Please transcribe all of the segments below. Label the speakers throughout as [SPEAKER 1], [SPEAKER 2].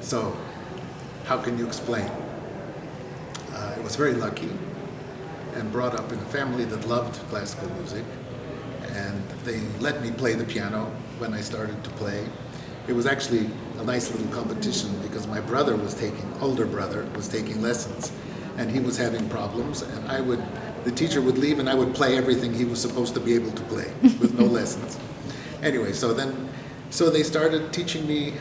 [SPEAKER 1] So, how can you explain? I was very lucky and brought up in a family that loved classical music, and they let me play the piano when I started to play. It was actually a nice little competition because my older brother was taking lessons, and he was having problems, and the teacher would leave and I would play everything he was supposed to be able to play with no lessons. Anyway, so they started teaching me,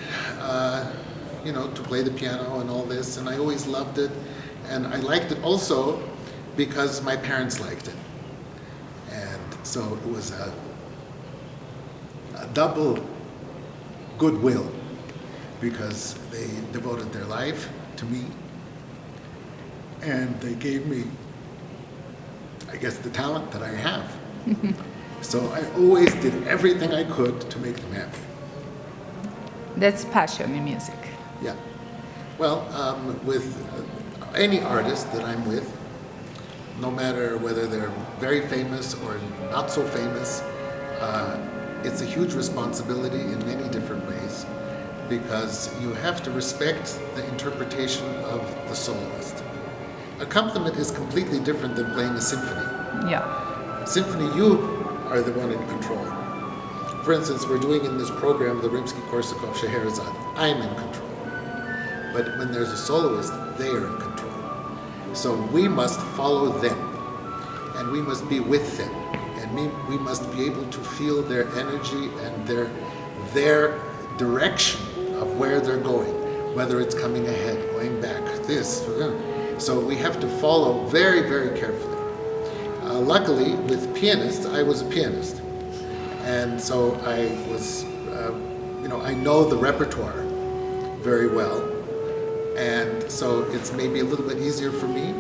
[SPEAKER 1] to play the piano and all this, and I always loved it, and I liked it also because my parents liked it, and so it was a double goodwill because they devoted their life to me, and they gave me, I guess, the talent that I have. So I always did everything I could to make them happy.
[SPEAKER 2] That's passion in music.
[SPEAKER 1] Yeah. Well, with any artist that I'm with, no matter whether they're very famous or not so famous, it's a huge responsibility in many different ways because you have to respect the interpretation of the soloist. Accompaniment is completely different than playing a symphony.
[SPEAKER 2] Yeah.
[SPEAKER 1] Symphony, you are the one in control. For instance, we're doing in this program the Rimski-Kórsakov Scheherazade. I'm in control. But when there's a soloist, they are in control. So we must follow them, and we must be with them, and we must be able to feel their energy and their direction of where they're going, whether it's coming ahead, going back, this. So we have to follow very, very carefully. Luckily, with pianists, I was a pianist. And so I was, I know the repertoire very well. And so it's maybe a little bit easier for me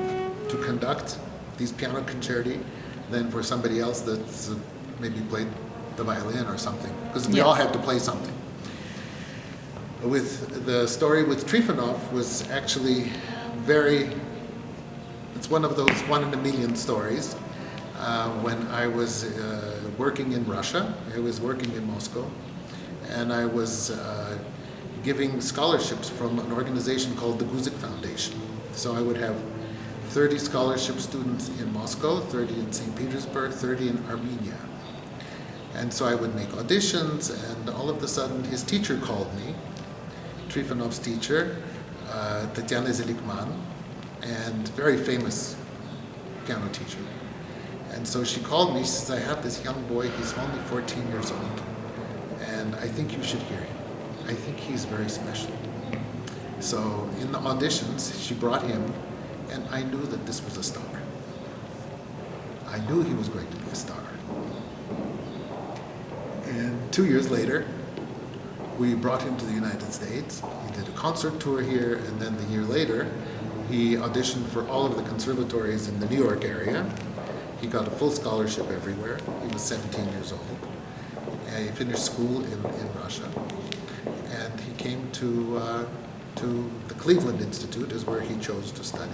[SPEAKER 1] to conduct these piano concerti than for somebody else that's maybe played the violin or something, because we all had to play something. With the story with Trifonov was actually it's one of those one in a million stories. When I was working in Russia, I was working in Moscow, and I was giving scholarships from an organization called the Guzik Foundation. So I would have 30 scholarship students in Moscow, 30 in St. Petersburg, 30 in Armenia. And so I would make auditions, and all of a sudden his teacher called me, Trifonov's teacher, Tatiana Zelikman, and very famous piano teacher. And so she called me, she says, I have this young boy, he's only 14 years old, and I think you should hear him. I think he's very special. So in the auditions, she brought him, and I knew that this was a star. I knew he was going to be a star. And 2 years later, we brought him to the United States. He did a concert tour here, and then the year later, he auditioned for all of the conservatories in the New York area. He got a full scholarship everywhere. He was 17 years old. And he finished school in Russia. And he came to the Cleveland Institute, is where he chose to study,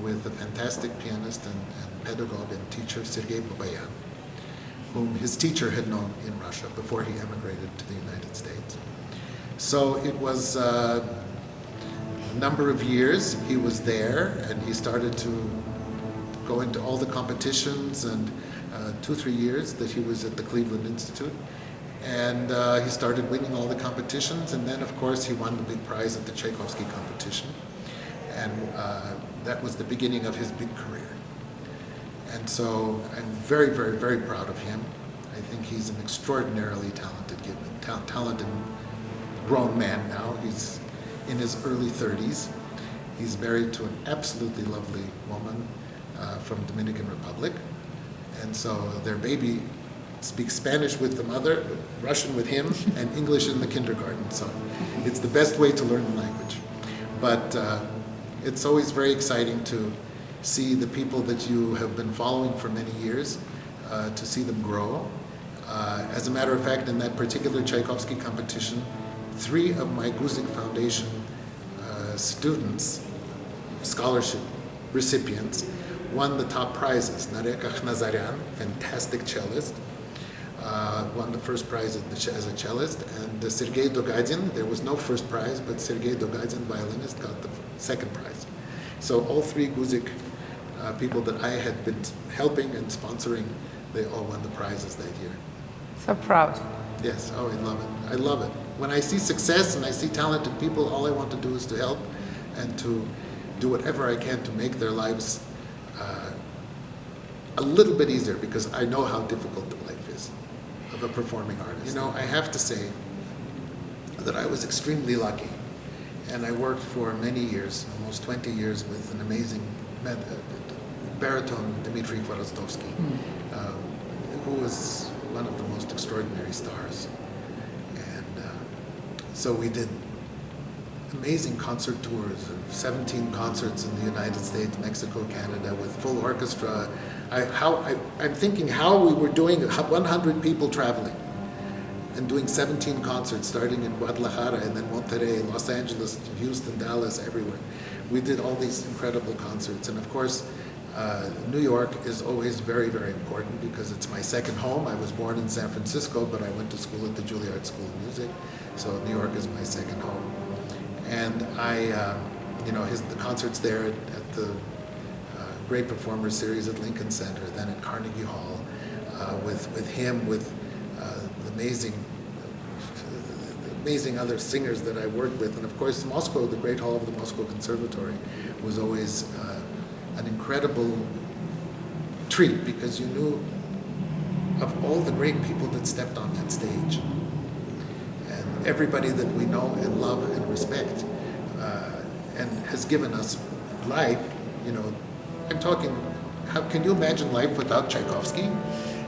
[SPEAKER 1] with a fantastic pianist and pedagogue and teacher, Sergei Babayan, whom his teacher had known in Russia before he emigrated to the United States. So it was a number of years he was there, and he started to go into all the competitions, and 2-3 years that he was at the Cleveland Institute. And he started winning all the competitions, and then of course he won the big prize at the Tchaikovsky competition. And that was the beginning of his big career. And so I'm very, very, very proud of him. I think he's an extraordinarily talented grown man now. He's in his early 30s. He's married to an absolutely lovely woman from Dominican Republic. And so their baby speaks Spanish with the mother, Russian with him, and English in the kindergarten. So it's the best way to learn the language. But it's always very exciting to see the people that you have been following for many years, to see them grow. As a matter of fact, in that particular Tchaikovsky competition, 3 of my Guzik Foundation students, scholarship recipients, won the top prizes. Narek Akhnazaryan, fantastic cellist, won the first prize as a cellist, and Sergei Dogadin, there was no first prize, but Sergei Dogadin, violinist, got the second prize. So all three Guzik people that I had been helping and sponsoring, they all won the prizes that year.
[SPEAKER 2] So proud.
[SPEAKER 1] Yes, oh, I love it. I love it. When I see success and I see talented people, all I want to do is to help and to do whatever I can to make their lives a little bit easier, because I know how difficult the life is of a performing artist. You know, I have to say that I was extremely lucky, and I worked for many years, almost 20 years, with an amazing baritone, Dmitry Kvorostovsky, who was one of the most extraordinary stars. And so we did amazing concert tours of 17 concerts in the United States, Mexico, Canada, with full orchestra. I'm thinking how we were doing 100 people traveling and doing 17 concerts, starting in Guadalajara and then Monterrey, Los Angeles, Houston, Dallas, everywhere. We did all these incredible concerts. And of course, New York is always very, very important because it's my second home. I was born in San Francisco, but I went to school at the Juilliard School of Music. So New York is my second home. And the concerts there at the Great Performers Series at Lincoln Center, then at Carnegie Hall, with him, with the amazing other singers that I worked with. And of course, Moscow, the Great Hall of the Moscow Conservatory, was always an incredible treat, because you knew of all the great people that stepped on that stage. And everybody that we know and love and respect and has given us life, I'm talking, how can you imagine life without Tchaikovsky?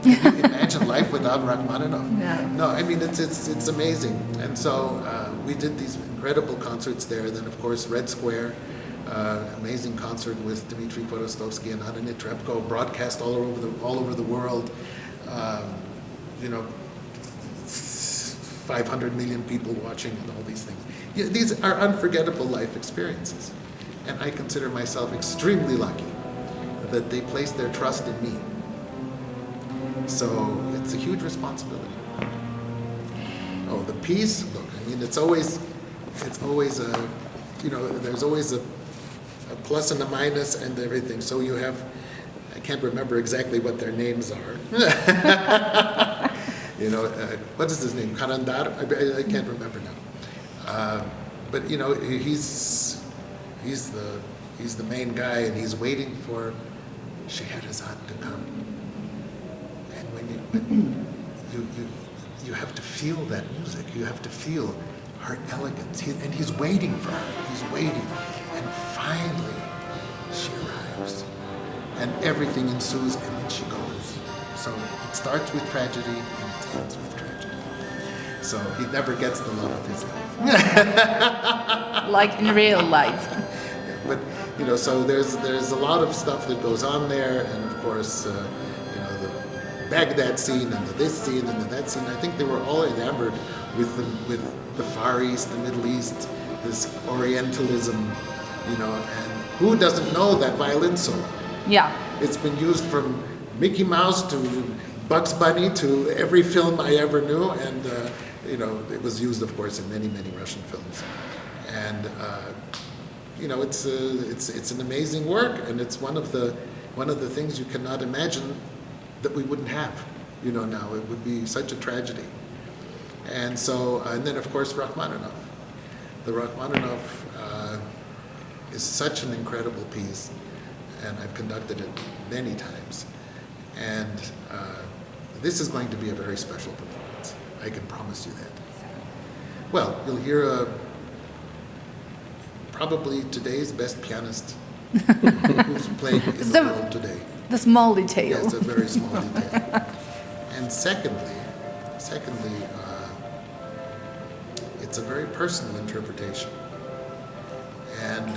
[SPEAKER 1] Can you imagine life without Rachmaninoff? No, I mean, it's amazing. And so we did these incredible concerts there. Then, of course, Red Square, amazing concert with Dmitry Kvorostovsky and Anna Netrebko, broadcast all over the world. 500 million people watching and all these things. Yeah, these are unforgettable life experiences. And I consider myself extremely lucky that they placed their trust in me. So it's a huge responsibility. Oh, the piece, look, I mean, it's always a, there's always a plus and a minus and everything. So you have, I can't remember exactly what their names are. What is his name? Karandar? I can't remember now. But he's the main guy, and he's waiting for Scheherazade to come. And when you have to feel that music, you have to feel her elegance, and he's waiting for her. He's waiting, and finally she arrives, and everything ensues, and then she goes. So it starts with tragedy and it ends with tragedy. So he never gets the love of his life.
[SPEAKER 2] Like in real life.
[SPEAKER 1] But so there's a lot of stuff that goes on there, and of course, the Baghdad scene and this scene and that scene. I think they were all enamored with the Far East, the Middle East, this Orientalism, and who doesn't know that violin solo?
[SPEAKER 2] Yeah.
[SPEAKER 1] It's been used from Mickey Mouse to Bugs Bunny to every film I ever knew, and it was used, of course, in many, many Russian films. And it's an amazing work, and it's one of the things you cannot imagine that we wouldn't have. Now it would be such a tragedy. And so, and then of course Rachmaninoff. The Rachmaninoff is such an incredible piece, and I've conducted it many times. And this is going to be a very special performance. I can promise you that. Well, you'll hear probably today's best pianist who's playing in the world today.
[SPEAKER 2] The small detail.
[SPEAKER 1] Yes, a very small detail. And secondly, it's a very personal interpretation. And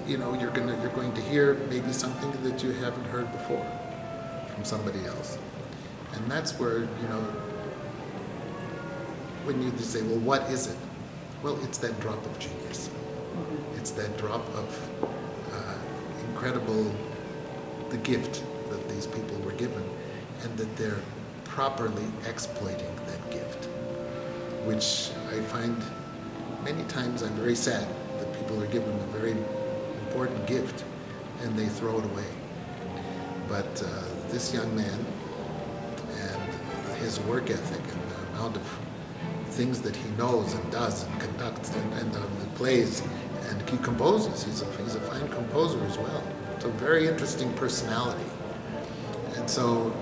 [SPEAKER 1] you're going to hear maybe something that you haven't heard before from somebody else. And that's where, when you say, well, what is it? Well, it's that drop of genius. It's that drop of the gift that these people were given, and that they're properly exploiting that gift, which I find many times I'm very sad that people are given a very important gift and they throw it away. But this young man and his work ethic and the amount of things that he knows and does and conducts and plays and he composes. He's a fine composer as well. It's a very interesting personality. And so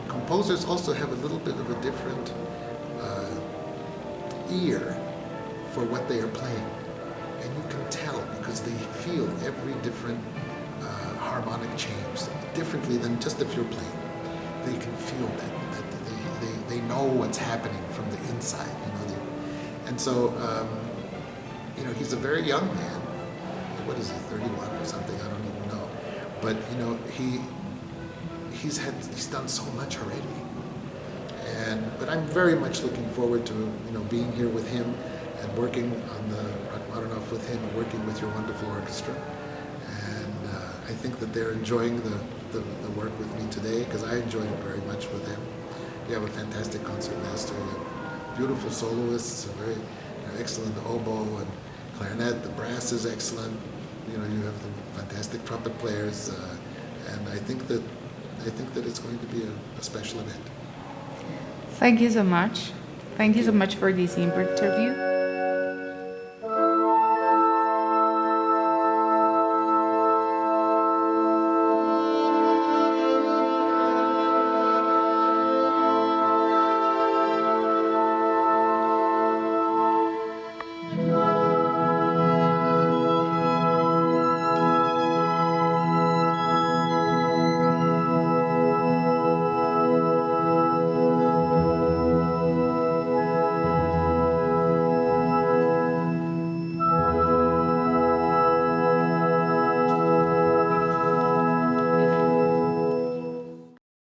[SPEAKER 1] composers also have a little bit of a different ear for what they are playing. And you can tell because they feel every different harmonic change differently than just if you're playing. They can feel that they know what's happening from the inside, and so he's a very young man. What is he, 31 or something? I don't even know. But he's done so much already. But I'm very much looking forward to being here with him and working on the Rachmáninov with him, and working with your wonderful orchestra. And I think that they're enjoying the work with me today because I enjoyed it very much with him. You have a fantastic concertmaster, you have beautiful soloists, a very excellent oboe and clarinet. The brass is excellent. You have the fantastic trumpet players, and I think that it's going to be a special event.
[SPEAKER 2] Thank you so much. Thank you so much for this interview.